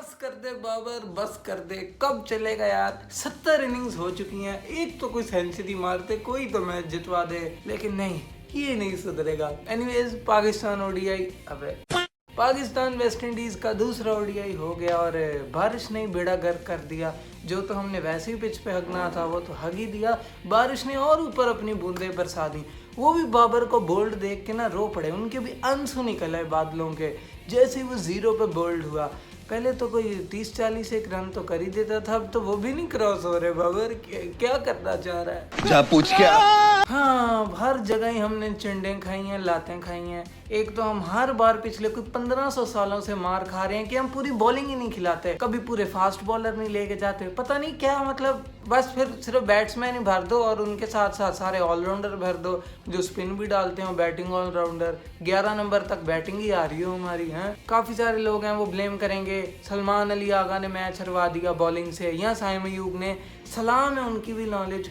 बस कर दे बाबर, बस कर दे। कब चलेगा यार? 70 इनिंग्स हो चुकी हैं, एक तो कोई सेंचुरी मारते, कोई तो मैच जितवा दे, लेकिन नहीं, ये नहीं सुधरेगा। एनीवेज, पाकिस्तान ओडीआई, अबे पाकिस्तान वेस्ट इंडीज का दूसरा ओडीआई हो गया और बारिश ने बेड़ा गर्क कर दिया। जो तो हमने वैसे ही पिच पे हगना था वो तो हग ही दिया, बारिश ने और ऊपर अपनी बूंदें बरसा दी। वो भी बाबर को बोल्ड देख के ना रो पड़े, उनके भी आंसू निकल आए बादलों के जैसे ही वो जीरो पे बोल्ड हुआ। पहले तो कोई 30-40 एक रन तो कर ही देता था, अब तो वो भी नहीं क्रॉस हो रहे। बाबर क्या करना चाह रहा है? जा पूछ क्या? हाँ, हर जगह ही हमने चिंडें खाई हैं, लातें खाई हैं। एक तो हम हर बार पिछले कोई 1500 सालों से मार खा रहे हैं कि हम पूरी बॉलिंग ही नहीं खिलाते, कभी पूरे फास्ट बॉलर नहीं लेके जाते। पता नहीं क्या मतलब, बस फिर सिर्फ बैट्समैन ही भर दो और उनके साथ साथ सारे ऑलराउंडर भर दो, जो स्पिन भी डालते हो, बैटिंग ऑलराउंडर। 11 नंबर तक बैटिंग ही आ रही हो हमारी है। काफी सारे लोग हैं वो ब्लेम करेंगे सलमान अली आगा ने मैच हरवा दिया बॉलिंग से, या साइम अयूब ने। सलाम है उनकी भी नॉलेज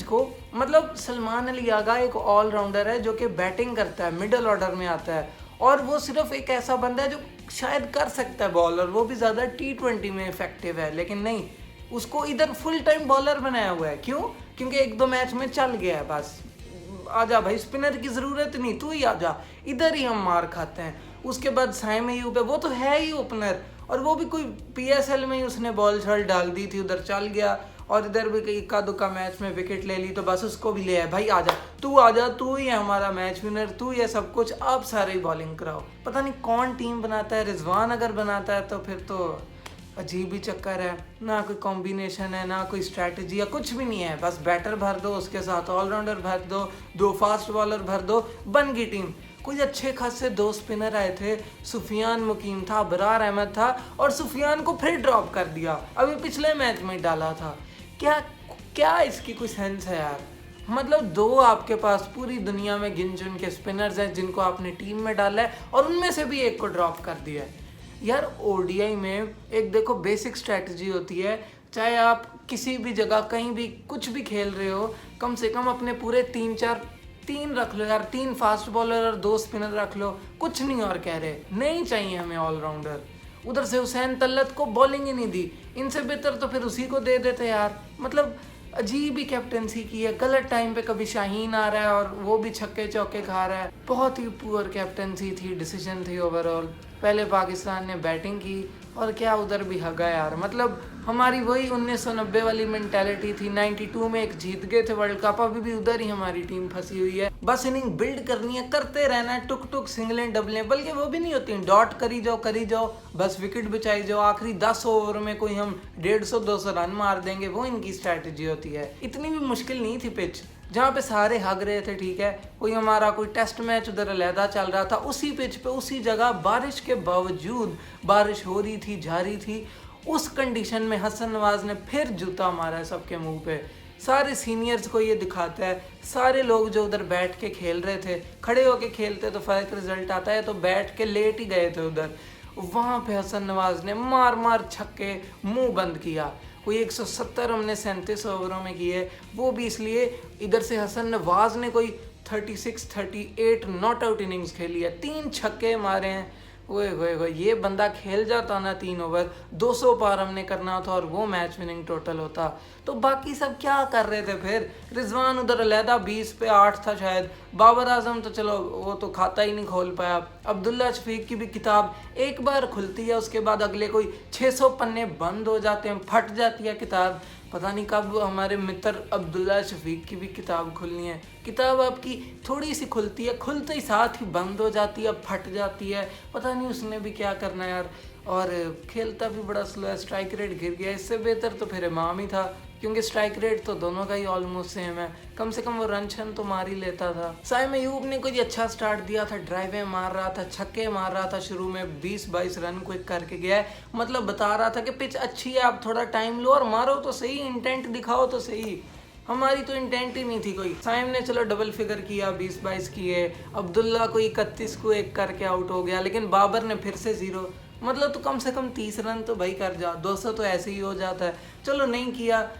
को। मतलब सलमान अली आगा एक ऑलराउंडर है जो कि बैटिंग करता है, मिडिल ऑर्डर में आता है, और वो सिर्फ एक ऐसा बंदा है जो शायद कर सकता है बॉलर, वो भी ज़्यादा T20 में इफेक्टिव है, लेकिन नहीं, उसको इधर फुल टाइम बॉलर बनाया हुआ है। क्यों? क्योंकि 1-2 मैच में चल गया है, बस आजा भाई, स्पिनर की ज़रूरत नहीं, तू ही आजा, इधर ही हम मार खाते हैं। उसके बाद साइम अयूब है, वो तो है ही ओपनर, और वो भी कोई PSL में ही उसने बॉल छल डाल दी थी, उधर चल गया, और इधर भी कई इक्का दुक्का मैच में विकेट ले ली, तो बस उसको भी ले आए। भाई आजा, तू ही है हमारा मैच विनर, तू ही है सब कुछ, आप सारे ही बॉलिंग कराओ। पता नहीं कौन टीम बनाता है, रिजवान अगर बनाता है तो फिर तो अजीब ही चक्कर है। ना कोई कॉम्बिनेशन है, ना कोई स्ट्रैटेजी है, कुछ भी नहीं है। बस बैटर भर दो, उसके साथ ऑलराउंडर भर दो, 2 फास्ट बॉलर भर दो, बन गई टीम। कुछ अच्छे खासे 2 स्पिनर आए थे, सुफियान मुकीम था, अबरार अहमद था, और सुफियान को फिर ड्रॉप कर दिया, अभी पिछले मैच में डाला था। क्या इसकी कोई सेंस है यार? मतलब 2 आपके पास पूरी दुनिया में गिन चुन के स्पिनर्स हैं जिनको आपने टीम में डाला है, और उनमें से भी एक को ड्रॉप कर दिया है। यार ओडीआई में एक देखो बेसिक स्ट्रैटेजी होती है, चाहे आप किसी भी जगह कहीं भी कुछ भी खेल रहे हो, कम से कम अपने पूरे 3 रख लो यार, 3 फास्ट बॉलर और 2 स्पिनर रख लो, कुछ नहीं और कह रहे, नहीं चाहिए हमें ऑलराउंडर। उधर से हुसैन तल्लत को बॉलिंग ही नहीं दी, इनसे बेहतर तो फिर उसी को दे देते यार। मतलब अजीब ही कैप्टनसी की है, गलत टाइम पे कभी शाहीन आ रहा है और वो भी छक्के चौके खा रहा है। बहुत ही पुअर कैप्टनसी थी, डिसीजन थी ओवरऑल। पहले पाकिस्तान ने बैटिंग की और क्या उधर भी हगा यार। मतलब हमारी वही 1990 वाली मेंटालिटी थी, 92 में एक जीत गए थे वर्ल्ड कप, अभी भी उधर ही हमारी टीम फंसी हुई है। बस इनिंग बिल्ड करनी है, करते रहना है, टुक टुक सिंगलें डबलें, बल्कि वो भी नहीं होती, डॉट करी जाओ, बस विकेट बचाई जाओ, आखिरी 10 ओवर में कोई हम 150-200 रन मार देंगे, वो इनकी स्ट्रैटेजी होती है। इतनी भी मुश्किल नहीं थी पिच, जहाँ पे सारे हग रहे थे, ठीक है, कोई हमारा कोई टेस्ट मैच उधर अलहदा चल रहा था, उसी पिच पे उसी जगह बारिश के बावजूद, बारिश हो रही थी, जा रही थी, उस कंडीशन में हसन नवाज ने फिर जूता मारा है सबके मुंह पे। सारे सीनियर्स को ये दिखाता है, सारे लोग जो उधर बैठ के खेल रहे थे, खड़े होके खेलते तो फर्क रिजल्ट आता है, तो बैठ के लेट ही गए थे उधर। वहाँ पे हसन नवाज ने मार छक्के मुंह बंद किया। कोई 170 हमने 37 ओवरों में किए, वो भी इसलिए इधर से हसन नवाज ने कोई 36-38 नॉट आउट इनिंग्स खेली है, 3 छक्के मारे हैं। ओए ये बंदा खेल जाता ना 3 ओवर, 200 पार हमने करना था और वो मैच विनिंग टोटल होता। तो बाकी सब क्या कर रहे थे फिर? रिजवान उधर अलहदा 20 पे 8 था शायद, बाबर आजम तो चलो वो तो खाता ही नहीं खोल पाया। अब्दुल्ला शफीक की भी किताब एक बार खुलती है, उसके बाद अगले कोई 600 पन्ने बंद हो जाते हैं, फट जाती है किताब। पता नहीं कब हमारे मित्र अब्दुल्ला शफीक की भी किताब खुलनी है। किताब आपकी थोड़ी सी खुलती है, खुलते ही साथ ही बंद हो जाती है, फट जाती है, पता नहीं उसने भी क्या करना है यार। और खेलता भी बड़ा स्लो है, स्ट्राइक रेट गिर गया, इससे बेहतर तो फिर इमाम ही था, क्योंकि स्ट्राइक रेट तो दोनों का ही ऑलमोस्ट सेम है, कम से कम वो रन छन तो मार ही लेता था। साइम अयूब ने कोई अच्छा स्टार्ट दिया था, ड्राइवें मार रहा था, छक्के मार रहा था, शुरू में 20-22 रन क्विक करके गया है, मतलब बता रहा था कि पिच अच्छी है, आप थोड़ा टाइम लो और मारो तो सही, इंटेंट दिखाओ तो सही। हमारी तो इंटेंट ही नहीं थी कोई। साइम ने चलो डबल फिगर किया, 20-22 किए, अब्दुल्ला को 31 को 1 करके आउट हो गया, लेकिन बाबर ने फिर से 0। मतलब तो कम से कम 30 रन तो भाई कर जा, 200 तो ऐसे ही हो जाता है। चलो नहीं किया,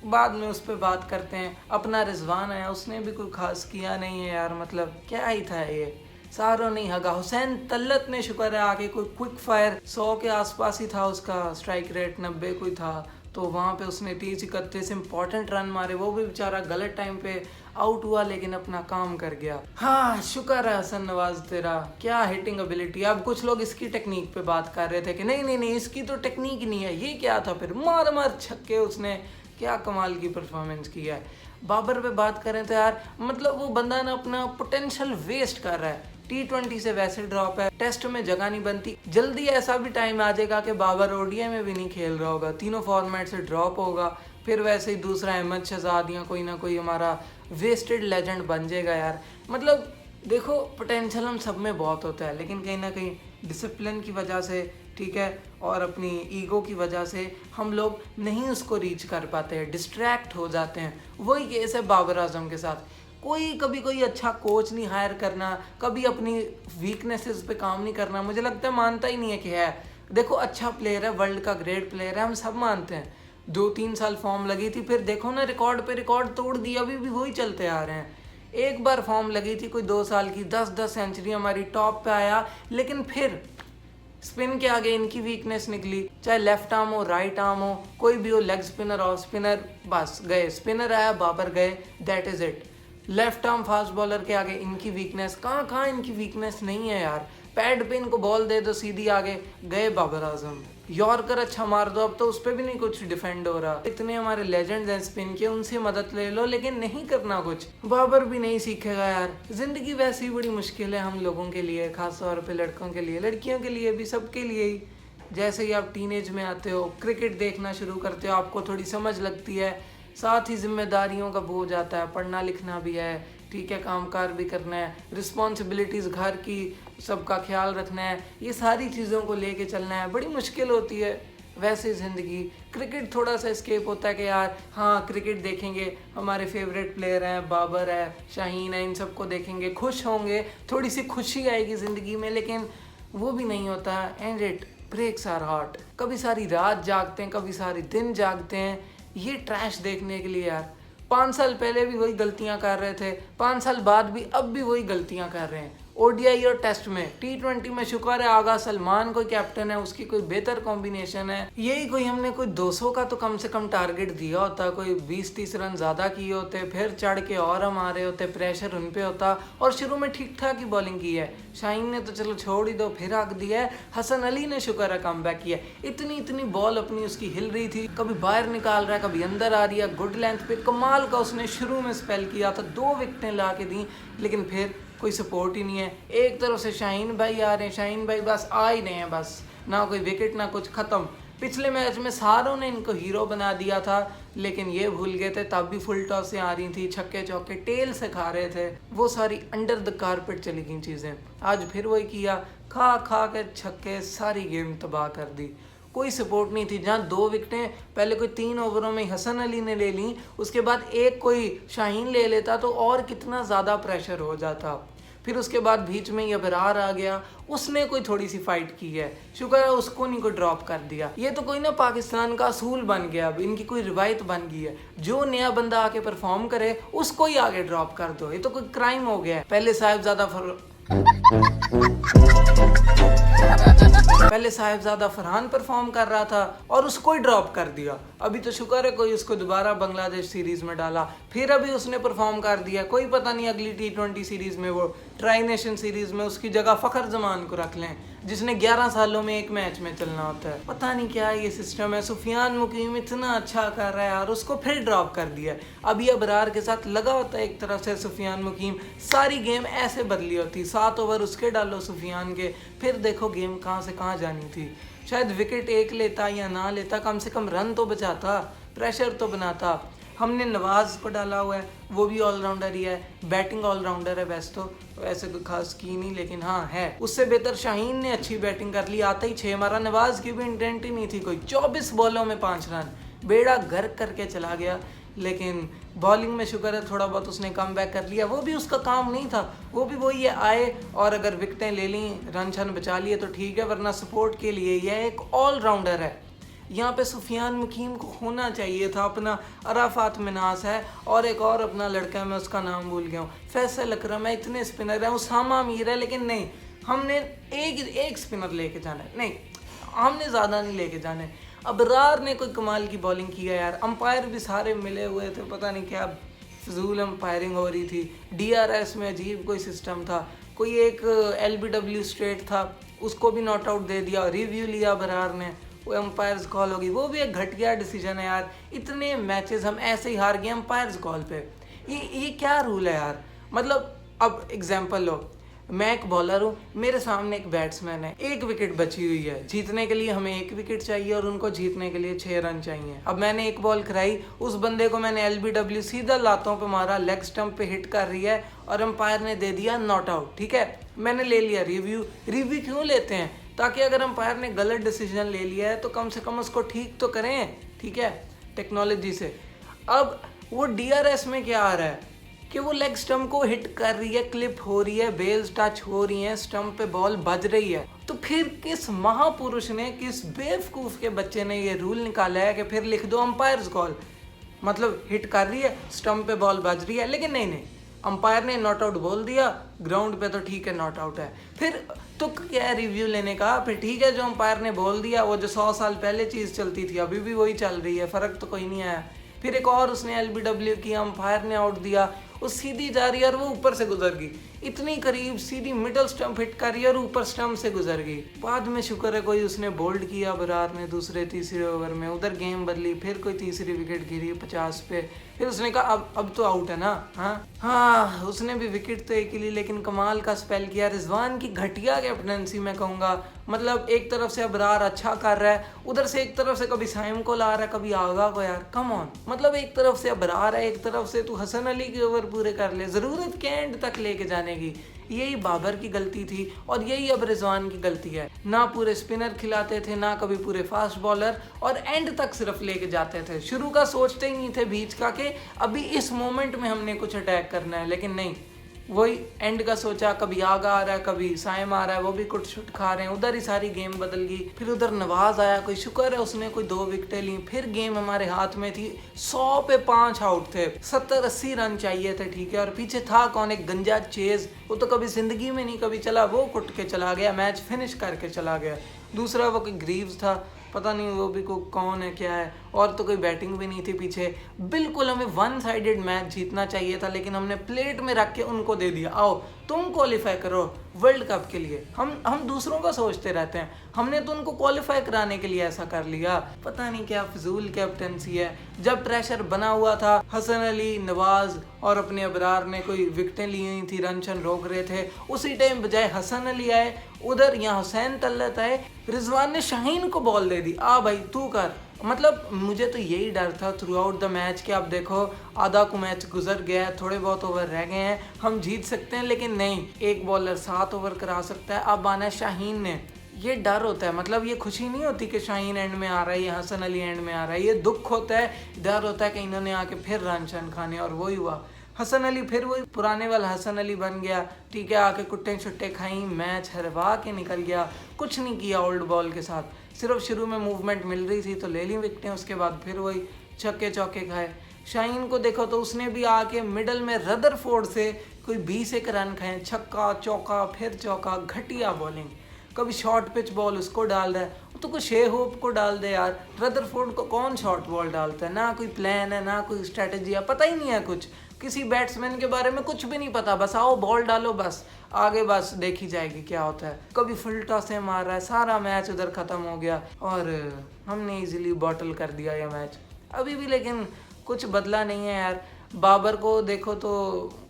बाद में उस पर बात करते हैं। अपना रिजवान है, उसने भी कोई खास किया नहीं है यार, मतलब क्या ही था ये। सारों नहीं हगा। हुसैन तल्लत ने शुक्र है आके कोई क्विक फायर 100 के आसपास ही था उसका स्ट्राइक रेट, 90 कोई था, तो वहाँ पे उसने 30-31 इंपॉर्टेंट रन मारे। वो भी बेचारा गलत टाइम पे आउट हुआ लेकिन अपना काम कर गया। हाँ शुक्र है हसन नवाज तेरा, क्या हिटिंग एबिलिटी। अब कुछ लोग इसकी टेक्निक पे बात कर रहे थे कि नहीं नहीं नहीं इसकी तो टेक्निक नहीं है, ये क्या था, फिर मार मार छक्के उसने क्या कमाल की परफॉर्मेंस की है। बाबर पे बात करें तो यार मतलब वो बंदा ना अपना पोटेंशियल वेस्ट कर रहा है। T20 से वैसे ड्रॉप है, टेस्ट में जगह नहीं बनती, जल्दी ऐसा भी टाइम आ जाएगा कि बाबर ओडीआई में भी नहीं खेल रहा होगा, तीनों फॉर्मेट से ड्रॉप होगा, फिर वैसे ही दूसरा अहमद शहजाद या कोई ना कोई हमारा वेस्टेड लेजेंड बन जाएगा यार। मतलब देखो पोटेंशियल हम सब में बहुत होता है, लेकिन कहीं ना कहीं डिसिप्लिन की वजह से, ठीक है, और अपनी ईगो की वजह से हम लोग नहीं उसको रीच कर पाते हैं, डिस्ट्रैक्ट हो जाते हैं। वही केस है बाबर आजम के साथ। कभी कोई अच्छा कोच नहीं हायर करना, कभी अपनी वीकनेसेस पे काम नहीं करना, मुझे लगता है मानता ही नहीं है कि है। देखो अच्छा प्लेयर है, वर्ल्ड का ग्रेट प्लेयर है, हम सब मानते हैं। 2-3 साल फॉर्म लगी थी, फिर देखो ना रिकॉर्ड पे रिकॉर्ड तोड़ दिया, अभी भी वही चलते आ रहे हैं। एक बार फॉर्म लगी थी कोई 2 साल की, 10-10 सेंचुरी हमारी, टॉप पे आया, लेकिन फिर स्पिन के आगे इनकी वीकनेस निकली, चाहे लेफ्ट आर्म हो राइट आर्म हो, कोई भी हो, लेग स्पिनर और स्पिनर, बस गए, स्पिनर आया बाबर गए, that is it. Left arm fast bowler के आगे इनकी वीकनेस, कहाँ इनकी वीकनेस नहीं है यार। पैड पे इनको बॉल दे दो सीधी, आगे गए बाबर आजम। यॉर्कर अच्छा मार दो, अब तो उस पर भी नहीं कुछ डिफेंड हो रहा। इतने हमारे लेजेंड्स हैं स्पिन के, उनसे मदद ले लो, लेकिन नहीं करना कुछ। बाबर भी नहीं सीखेगा यार। जिंदगी वैसी बड़ी मुश्किल है हम लोगों के लिए, खास तौर पे लड़कों के लिए, लड़कियों के लिए भी, सबके लिए ही। जैसे ही आप टीनेज में आते हो, क्रिकेट देखना शुरू करते हो, आपको थोड़ी समझ लगती है, साथ ही जिम्मेदारियों का बोझ आता है, पढ़ना लिखना भी है, ठीक है, कामकाज भी करना है, रिस्पॉन्सिबिलिटीज़ घर की सबका ख्याल रखना है, ये सारी चीज़ों को लेके चलना है, बड़ी मुश्किल होती है। वैसे ज़िंदगी, क्रिकेट थोड़ा सा एस्केप होता है कि यार हाँ क्रिकेट देखेंगे, हमारे फेवरेट प्लेयर हैं, बाबर है, शाहीन है, इन सबको देखेंगे, खुश होंगे, थोड़ी सी खुशी आएगी ज़िंदगी में, लेकिन वो भी नहीं होता। And it breaks our heart. कभी सारी रात जागते हैं, कभी सारी दिन जागते हैं ये ट्रैश देखने के लिए यार। 5 साल पहले भी वही गलतियां कर रहे थे, 5 साल बाद भी अब भी वही गलतियां कर रहे हैं। ओडीआई और टेस्ट में, T20 में शुक्र है आगा सलमान कोई कैप्टन है, उसकी कोई बेहतर कॉम्बिनेशन है। यही कोई हमने कोई 200 का तो कम से कम टारगेट दिया होता, कोई 20-30 रन ज़्यादा किए होते, फिर चढ़ के और हम आ रहे होते, प्रेशर उन पे होता। और शुरू में ठीक ठाक ही बॉलिंग की है, शाहीन ने तो चलो छोड़ ही दो, फिर आग दिया है, हसन अली ने शुक्र है कमबैक किया। इतनी बॉल अपनी उसकी हिल रही थी, कभी बाहर निकाल रहा है, कभी अंदर आ रही है, गुड लेंथ पे कमाल का उसने शुरू में स्पेल किया था, 2 विकेटें ला के दी, लेकिन फिर कोई सपोर्ट ही नहीं है। एक तरफ से शाहीन भाई आ रहे हैं, शाहीन भाई बस आ ही नहीं है, बस ना कोई विकेट ना कुछ, ख़त्म। पिछले मैच में सारों ने इनको हीरो बना दिया था, लेकिन ये भूल गए थे, तब भी फुल टॉस से आ रही थी, छक्के चौके टेल से खा रहे थे, वो सारी अंडर द कारपेट चली गई चीज़ें। आज फिर वही किया, खा के छक्के, सारी गेम तबाह कर दी। कोई सपोर्ट नहीं थी। जहाँ 2 विकेटें पहले कोई 3 ओवरों में हसन अली ने ले ली, उसके बाद एक कोई शाहीन ले लेता तो और कितना ज़्यादा प्रेशर हो जाता। फिर उसके बाद बीच में ये अबरार आ गया, उसने कोई थोड़ी सी फाइट की है, शुक्र है उसको नहीं कोई ड्रॉप कर दिया। ये तो कोई ना पाकिस्तान का असूल बन गया, अब इनकी कोई रिवायत बन गई है, जो नया बंदा आके परफॉर्म करे उसको ही आगे ड्रॉप कर दो, ये तो कोई क्राइम हो गया है। पहले साहिबजादा फरहान परफॉर्म कर रहा था और उसको ही ड्रॉप कर दिया। अभी तो शुक्र है कोई उसको दोबारा बांग्लादेश सीरीज में डाला, फिर अभी उसने परफॉर्म कर दिया। कोई पता नहीं अगली T20 सीरीज में, वो ट्राई नेशन सीरीज में उसकी जगह फ़खर जमान को रख लें, जिसने 11 सालों में एक मैच में चलना होता है। पता नहीं क्या ये सिस्टम है। सुफियान मुकीम इतना अच्छा कर रहा है यार, उसको फिर ड्रॉप कर दिया। अभी अबरार के साथ लगा होता है एक तरफ से सुफियान मुकीम, सारी गेम ऐसे बदली होती, 7 ओवर उसके डालो सुफियान के, फिर देखो गेम कहाँ से कहाँ जानी थी। शायद विकेट एक लेता या ना लेता, कम से कम रन तो बचाता, प्रेशर तो बनाता। हमने नवाज को डाला हुआ है, वो भी ऑलराउंडर ही है, बैटिंग ऑलराउंडर है वैसे तो, ऐसे कोई खास की नहीं, लेकिन हाँ है। उससे बेहतर शाहीन ने अच्छी बैटिंग कर ली, आता ही 6 मारा। नवाज की भी इंटेंट ही नहीं थी कोई, 24 बॉलों में 5 रन, बेड़ा गर्क करके चला गया। लेकिन बॉलिंग में शुक्र है थोड़ा बहुत उसने कम बैक कर लिया, वो भी उसका काम नहीं था, वो भी वही है, आए और अगर विकेटें ले ली, रन छन बचा लिए तो ठीक है, वरना सपोर्ट के लिए यह एक ऑलराउंडर है। यहाँ पे सुफियान मुकीम को होना चाहिए था, अपना अराफात मिनास है और एक और अपना लड़का है, मैं उसका नाम भूल गया हूँ, फैसल अकरम है, इतने स्पिनर हैं, उसामा मीर है, लेकिन नहीं, हमने एक स्पिनर लेके जाना है, नहीं हमने ज़्यादा नहीं लेके जाने। अबरार ने कोई कमाल की बॉलिंग की है यार, अंपायर भी सारे मिले हुए थे, पता नहीं क्या फजूल अंपायरिंग हो रही थी। DRS में अजीब कोई सिस्टम था, कोई एक LBW स्ट्रेट था उसको भी नॉट आउट दे दिया, रिव्यू लिया अबरार ने, वो अंपायर्स कॉल होगी, वो भी एक घटिया डिसीजन है यार। इतने मैचेस हम ऐसे ही हार गए अंपायर्स कॉल पे, ये क्या रूल है यार। मतलब अब एग्जाम्पल लो, मैं एक बॉलर हूँ, मेरे सामने एक बैट्समैन है, 1 विकेट बची हुई है, जीतने के लिए हमें 1 विकेट चाहिए और उनको जीतने के लिए 6 रन चाहिए। अब मैंने एक बॉल कराई, उस बंदे को मैंने LBW सीधा लातों पे मारा, लेग स्टंप पे हिट कर रही है और अंपायर ने दे दिया नॉट आउट, ठीक है। मैंने ले लिया रिव्यू क्यों लेते हैं, ताकि अगर अंपायर ने गलत डिसीजन ले लिया है तो कम से कम उसको ठीक तो करें, ठीक है, टेक्नोलॉजी से। अब वो DRS में क्या आ रहा है कि वो लेग स्टंप को हिट कर रही है, क्लिप हो रही है, बेल्स टच हो रही हैं, स्टंप पे बॉल बज रही है, तो फिर किस महापुरुष ने, किस बेवकूफ़ के बच्चे ने ये रूल निकाला है कि फिर लिख दो अंपायर्स कॉल, मतलब हिट कर रही है, स्टंप पे बॉल बज रही है, लेकिन नहीं, अंपायर ने नॉट आउट बोल दिया, ग्राउंड पे तो ठीक है नॉट आउट है, फिर तो क्या है रिव्यू लेने का। फिर ठीक है, जो अंपायर ने बोल दिया, वो जो 100 साल पहले चीज़ चलती थी अभी भी वही चल रही है, फ़र्क तो कोई नहीं आया। फिर एक और उसने LBW किया, अंपायर ने आउट दिया, वो सीधी जा रही है और वो ऊपर से गुजर गई, इतनी करीब, सीधी मिडल स्टंप हिट कर रही है और ऊपर स्टंप से गुजर गई। बाद में शुक्र है कोई उसने बोल्ड किया बरार ने दूसरे तीसरे ओवर में, उधर गेम बदली, फिर कोई तीसरी विकेट गिरी 50 पे, फिर उसने कहा अब तो आउट है ना। हाँ उसने भी विकेट तो एक ही ली, लेकिन कमाल का स्पेल किया। रिजवान की घटिया कैप्टनसी मैं कहूँगा, मतलब एक तरफ से अबरार अच्छा कर रहा है, उधर से एक तरफ से कभी साइम को ला रहा है, कभी आगा को, यार कम ऑन, मतलब एक तरफ से अबरार है, एक तरफ से तू हसन अली के ओवर पूरे कर ले, ज़रूरत के एंड तक लेके जाने की। यही बाबर की गलती थी और यही अब रिजवान की गलती है, ना पूरे स्पिनर खिलाते थे, ना कभी पूरे फास्ट बॉलर, और एंड तक सिर्फ लेके जाते थे। शुरू का सोचते ही नहीं थे बीच का कि अभी इस मोमेंट में हमने कुछ अटैक करना है, लेकिन नहीं, वही एंड का सोचा, कभी आगा आ रहा है, कभी साइम आ रहा है, वो भी कुछ शुट खा रहे हैं, उधर ही सारी गेम बदल गई। फिर उधर नवाज आया, कोई शुक्र है उसने कोई 2 विकेटें ली, फिर गेम हमारे हाथ में थी, 100 पे 5 आउट थे, 70-80 रन चाहिए थे, ठीक है, और पीछे था कौन, एक गंजा चेज, वो तो कभी जिंदगी में नहीं कभी चला, वो कुट के चला गया, मैच फिनिश करके चला गया। दूसरा वो कोई ग्रीव्स था, पता नहीं वो भी को कौन है क्या है, और तो कोई बैटिंग भी नहीं थी पीछे। बिल्कुल हमें 1 साइडेड मैच जीतना चाहिए था, लेकिन हमने प्लेट में रख के उनको दे दिया, आओ तुम क्वालिफाई करो वर्ल्ड कप के लिए। हम दूसरों का सोचते रहते हैं, हमने तो उनको क्वालिफाई कराने के लिए ऐसा कर लिया। पता नहीं क्या फजूल कैप्टनसी है। जब प्रेशर बना हुआ था, हसन अली, नवाज और अपने अबरार ने कोई विकेटें ली हुई थी, रन शन रोक रहे थे, उसी टाइम बजाय हसन अली आए, उधर यहाँ हुसैन तल्लत आए, रिजवान ने शाहीन को बॉल दे दी, आ भाई तू कर। मतलब मुझे तो यही डर था थ्रू आउट द मैच कि आप देखो आधा को मैच गुजर गया है, थोड़े बहुत ओवर रह गए हैं, हम जीत सकते हैं, लेकिन नहीं, एक बॉलर 7 ओवर करा सकता है, अब आना है शाहीन ने। ये डर होता है, मतलब ये खुशी नहीं होती कि शाहीन एंड में आ रहा है या हसन अली एंड में आ रहा है, ये दुख होता है, डर होता है कि इन्होंने आके फिर रन शन खाने, और वही हुआ। हसन अली फिर वही पुराने वाला हसन अली बन गया, ठीक है, आके कुट्टे छुट्टे खाई, मैच हरवा के निकल गया, कुछ नहीं किया ओल्ड बॉल के साथ, सिर्फ शुरू में मूवमेंट मिल रही थी तो ले ली विकेटें, उसके बाद फिर वही छक्के चौके खाए। शाहीन को देखो तो उसने भी आके मिडल में रदरफोर्ड से कोई 20 रन खाए, छक्का चौका फिर चौका, घटिया बॉलिंग, कभी शॉर्ट पिच बॉल उसको डाल रहा है, तो कुछ शे होप को डाल दे यार, रदरफोर्ड को कौन शॉर्ट बॉल डालता है, ना कोई प्लान है, ना कोई स्ट्रेटजी है, पता ही नहीं है कुछ, किसी बैट्समैन के बारे में कुछ भी नहीं पता, बस आओ बॉल डालो, बस आगे बस देखी जाएगी क्या होता है। कभी फुल टॉस से मार रहा है, सारा मैच उधर ख़त्म हो गया और हमने इजीली बॉटल कर दिया ये मैच। अभी भी लेकिन कुछ बदला नहीं है यार। बाबर को देखो तो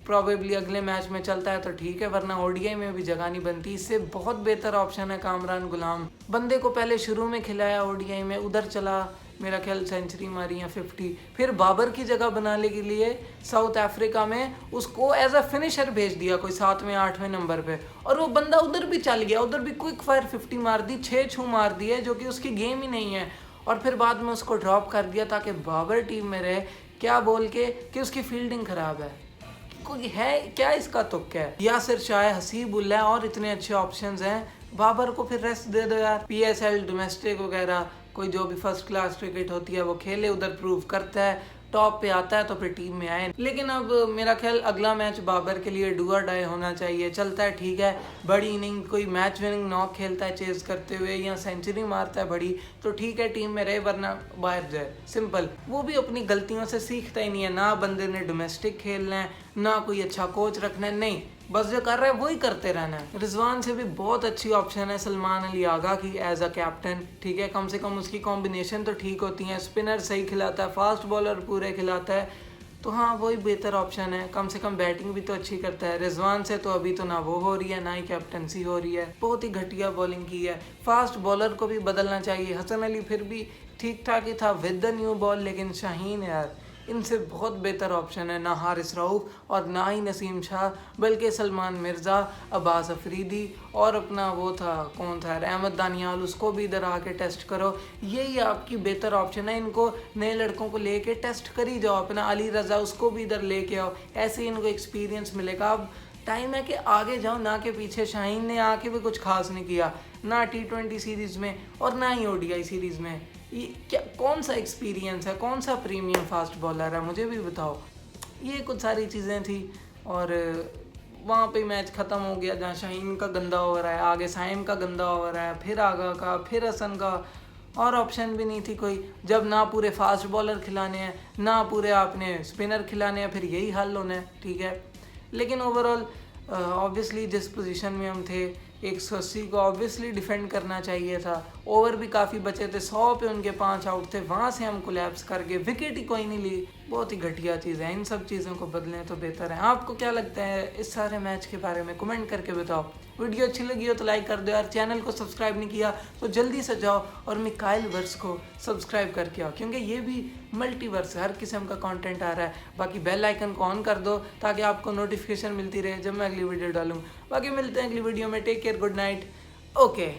प्रॉबेबली अगले मैच में चलता है तो ठीक है, वरना ओडीआई में भी जगह नहीं बनती। इससे बहुत बेहतर ऑप्शन है कामरान गुलाम, बंदे को पहले शुरू में खिलाया ओडीआई में, उधर चला, मेरा ख्याल सेंचुरी मारी है 50, फिर बाबर की जगह बनाने के लिए साउथ अफ्रीका में उसको एज अ फिनिशर भेज दिया कोई 7वें 8वें नंबर पे, और वो बंदा उधर भी चल गया, उधर भी क्विक फायर 50 मार दी, 6 छू मार दिए, जो कि उसकी गेम ही नहीं है, और फिर बाद में उसको ड्रॉप कर दिया ताकि बाबर टीम में रहे, क्या बोल के कि उसकी फील्डिंग खराब है। कोई है क्या इसका तुक्का है, यासिर शाह, हसीबुल्लाह और इतने अच्छे ऑप्शंस हैं, बाबर को फिर रेस्ट दे दो यार, PSL डोमेस्टिक वगैरह कोई जो भी फर्स्ट क्लास क्रिकेट होती है वो खेले, उधर प्रूव करता है, टॉप पे आता है तो फिर टीम में आए। लेकिन अब मेरा ख्याल अगला मैच बाबर के लिए डू और डाई होना चाहिए। चलता है ठीक है, बड़ी इनिंग कोई मैच विनिंग नॉक खेलता है चेज करते हुए या सेंचुरी मारता है बड़ी, तो ठीक है टीम में रहे वरना बाहर जाए, सिंपल। वो भी अपनी गलतियों से सीखता ही नहीं है। ना बंदे ने डोमेस्टिक खेलना है, ना कोई अच्छा कोच रखना है, नहीं, बस जो कर रहा है वही करते रहना है। रिजवान से भी बहुत अच्छी ऑप्शन है सलमान अली आगा की एज अ कैप्टन, ठीक है, कम से कम उसकी कॉम्बिनेशन तो ठीक होती है, स्पिनर सही खिलाता है, फास्ट बॉलर पूरे खिलाता है, तो हाँ वही बेहतर ऑप्शन है। कम से कम बैटिंग भी तो अच्छी करता है। रिजवान से तो अभी तो ना वो हो रही है ना ही कैप्टनसी हो रही है, बहुत ही घटिया बॉलिंग की है। फास्ट बॉलर को भी बदलना चाहिए। हसन अली फिर भी ठीक ठाक ही था विद द न्यू बॉल, लेकिन शाहीन यार इनसे बहुत बेहतर ऑप्शन है। ना हारिस रऊफ और ना ही नसीम शाह, बल्कि सलमान मिर्ज़ा, अब्बास अफरीदी और अपना वो था कौन था अहमद दानियाल, उसको भी इधर आके टेस्ट करो। यही आपकी बेहतर ऑप्शन है। इनको नए लड़कों को लेके टेस्ट करी जाओ, अपना अली रज़ा उसको भी इधर लेके आओ, ऐसे ही इनको एक्सपीरियंस मिलेगा। अब टाइम है कि आगे जाओ, ना कि पीछे। शाहीन ने आके भी कुछ खास नहीं किया, ना T20 सीरीज़ में और ना ही ODI सीरीज़ में। ये क्या कौन सा एक्सपीरियंस है, कौन सा प्रीमियम फास्ट बॉलर है, मुझे भी बताओ। ये कुछ सारी चीज़ें थी और वहाँ पे मैच ख़त्म हो गया जहाँ शाहीन का गंदा हो रहा है, आगे साइम का गंदा हो रहा है, फिर आगा का, फिर हसन का, और ऑप्शन भी नहीं थी कोई। जब ना पूरे फास्ट बॉलर खिलाने हैं ना पूरे आपने स्पिनर खिलाने हैं, फिर यही हाल होना है, ठीक है। लेकिन ओवरऑल ऑब्वियसली जिस पोजीशन में हम थे 180 को ऑब्वियसली डिफेंड करना चाहिए था। ओवर भी काफ़ी बचे थे, 100 पे उनके 5 आउट थे, वहाँ से हम कोलैप्स करके विकेट ही कोई नहीं ली। बहुत ही घटिया चीज़ है, इन सब चीज़ों को बदलें तो बेहतर है। आपको क्या लगता है इस सारे मैच के बारे में, कमेंट करके बताओ। वीडियो अच्छी लगी हो तो लाइक कर दो यार, चैनल को सब्सक्राइब नहीं किया तो जल्दी से जाओ और मिकाइल वर्स को सब्सक्राइब करके आओ, क्योंकि ये भी मल्टीवर्स हर किस्म का कंटेंट आ रहा है। बाकी बेल आइकन को ऑन कर दो ताकि आपको नोटिफिकेशन मिलती रहे जब मैं अगली वीडियो डालूँ। बाकी मिलते हैं अगली वीडियो में, take care, good night, okay.